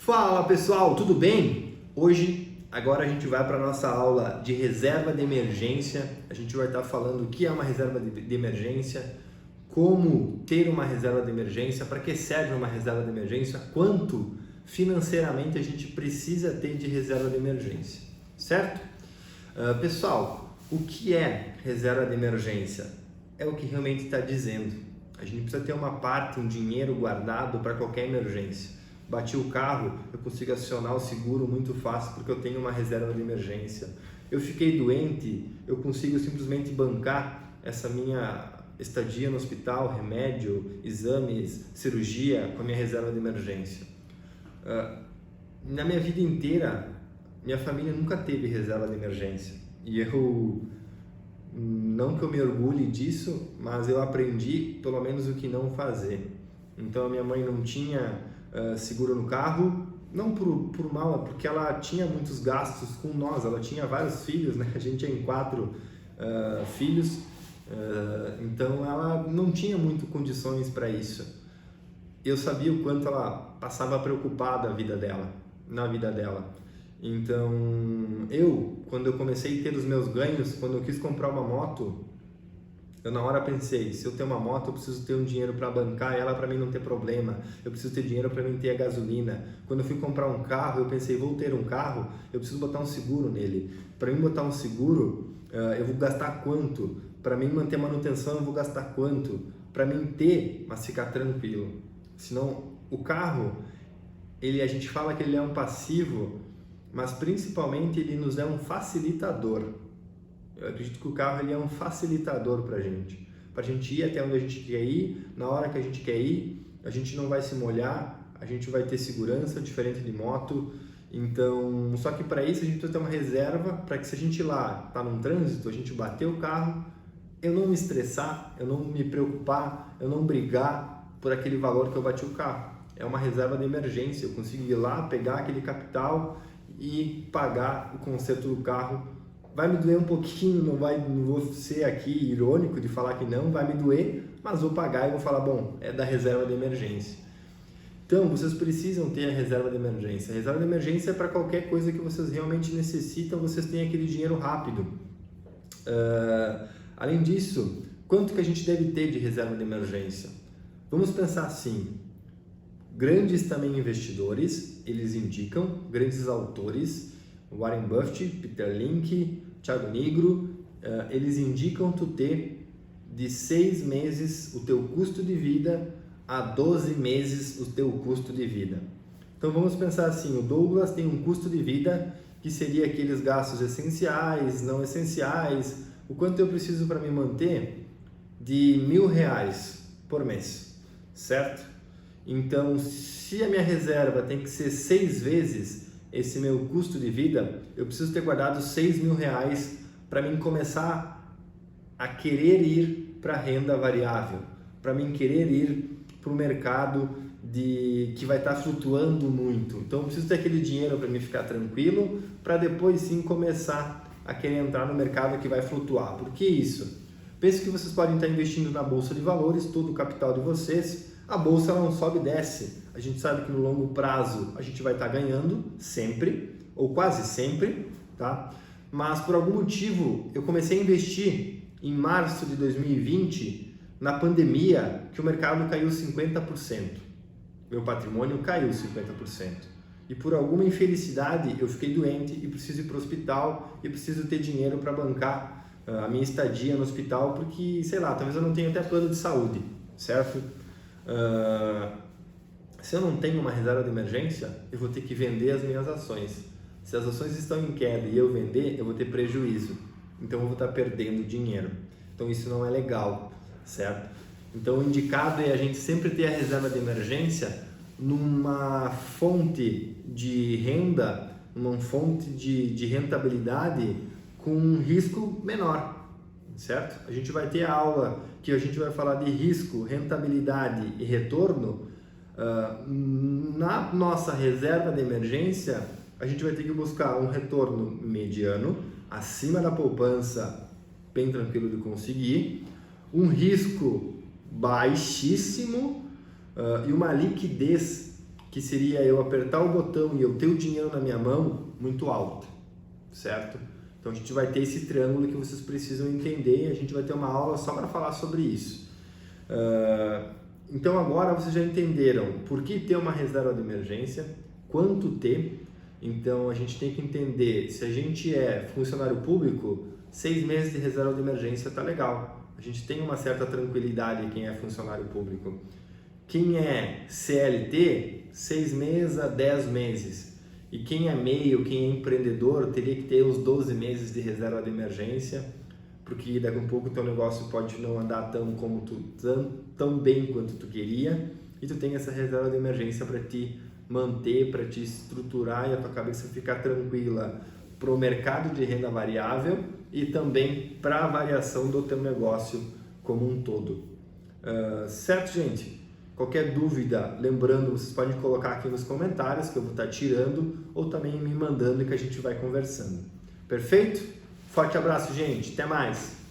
Fala pessoal, tudo bem? Agora a gente vai para a nossa aula de reserva de emergência. A gente vai estar falando o que é uma reserva de emergência, como ter uma reserva de emergência, para que serve uma reserva de emergência, quanto financeiramente a gente precisa ter de reserva de emergência, certo? Pessoal, o que é reserva de emergência? É o que realmente está dizendo. A gente precisa ter uma parte, um dinheiro guardado para qualquer emergência. Bati o carro, eu consigo acionar o seguro muito fácil porque eu tenho uma reserva de emergência. Eu fiquei doente, eu consigo simplesmente bancar essa minha estadia no hospital, remédio, exames, cirurgia com a minha reserva de emergência. Na minha vida inteira, minha família nunca teve reserva de emergência. E não que eu me orgulhe disso, mas eu aprendi pelo menos o que não fazer. Então a minha mãe não tinha seguro no carro, não por mal, é porque ela tinha muitos gastos com nós, ela tinha vários filhos, né? A gente é em 4 filhos, então ela não tinha muito condições para isso. Eu sabia o quanto ela passava preocupada na vida dela. Então, quando eu comecei a ter os meus ganhos, quando eu quis comprar uma moto, eu na hora pensei, se eu ter uma moto, eu preciso ter um dinheiro para bancar ela para mim não ter problema. Eu preciso ter dinheiro para mim ter a gasolina. Quando eu fui comprar um carro, eu pensei, vou ter um carro, eu preciso botar um seguro nele. Para mim botar um seguro, eu vou gastar quanto? Para mim manter manutenção, eu vou gastar quanto? Para mim ter, mas ficar tranquilo. Senão, o carro, a gente fala que ele é um passivo, mas principalmente ele nos é um facilitador. Eu acredito que o carro ele é um facilitador para a gente ir até onde a gente quer ir, na hora que a gente quer ir, a gente não vai se molhar, a gente vai ter segurança, diferente de moto. Então, só que para isso a gente precisa ter uma reserva para que se a gente lá está num trânsito, a gente bater o carro, eu não me estressar, eu não me preocupar, eu não brigar por aquele valor que eu bati o carro. É uma reserva de emergência, eu consigo ir lá, pegar aquele capital e pagar o conserto do carro. Vai me doer um pouquinho, não vou ser aqui irônico de falar que não, vai me doer, mas vou pagar e vou falar, bom, é da reserva de emergência. Então, vocês precisam ter a reserva de emergência. A reserva de emergência é para qualquer coisa que vocês realmente necessitam, vocês têm aquele dinheiro rápido. Além disso, quanto que a gente deve ter de reserva de emergência? Vamos pensar assim, grandes também investidores, eles indicam, grandes autores, Warren Buffett, Peter Lynch, Thiago Nigro, eles indicam tu ter de 6 meses o teu custo de vida a 12 meses o teu custo de vida. Então vamos pensar assim, o Douglas tem um custo de vida que seria aqueles gastos essenciais, não essenciais, o quanto eu preciso para me manter de R$1.000 por mês, certo? Então se a minha reserva tem que ser 6 vezes esse meu custo de vida, eu preciso ter guardado R$6.000 para mim começar a querer ir para a renda variável, para mim querer ir para o mercado que vai estar flutuando muito. Então eu preciso ter aquele dinheiro para mim ficar tranquilo, para depois sim começar a querer entrar no mercado que vai flutuar. Por que isso? Pense que vocês podem estar investindo na bolsa de valores, todo o capital de vocês, a bolsa ela não sobe e desce. A gente sabe que no longo prazo a gente vai estar ganhando sempre, ou quase sempre, tá? Mas por algum motivo eu comecei a investir em março de 2020, na pandemia, que o mercado caiu 50%. Meu patrimônio caiu 50%. E por alguma infelicidade eu fiquei doente e preciso ir para o hospital e preciso ter dinheiro para bancar a minha estadia no hospital, porque, sei lá, talvez eu não tenha até plano de saúde, certo? Se eu não tenho uma reserva de emergência, eu vou ter que vender as minhas ações. Se as ações estão em queda e eu vender, eu vou ter prejuízo. Então eu vou estar perdendo dinheiro. Então isso não é legal, certo? Então o indicado é a gente sempre ter a reserva de emergência numa fonte de renda, numa fonte de rentabilidade com um risco menor, certo? A gente vai ter a aula que a gente vai falar de risco, rentabilidade e retorno. Na nossa reserva de emergência, a gente vai ter que buscar um retorno mediano, acima da poupança, bem tranquilo de conseguir, um risco baixíssimo e uma liquidez que seria eu apertar o botão e eu ter o dinheiro na minha mão, muito alta, certo? Então a gente vai ter esse triângulo que vocês precisam entender e a gente vai ter uma aula só para falar sobre isso. Então agora vocês já entenderam por que ter uma reserva de emergência, quanto ter. Então a gente tem que entender, se a gente é funcionário público, 6 meses de reserva de emergência tá legal. A gente tem uma certa tranquilidade quem é funcionário público. Quem é CLT, 6 meses a 10 meses. E quem é MEI, quem é empreendedor, teria que ter os 12 meses de reserva de emergência, porque daqui a um pouco o teu negócio pode não andar tão bem quanto tu queria, e tu tem essa reserva de emergência para te manter, para te estruturar e a tua cabeça ficar tranquila para o mercado de renda variável e também para a variação do teu negócio como um todo. Certo, gente? Qualquer dúvida, lembrando, vocês podem colocar aqui nos comentários que eu vou estar tirando ou também me mandando que a gente vai conversando. Perfeito? Forte abraço, gente. Até mais!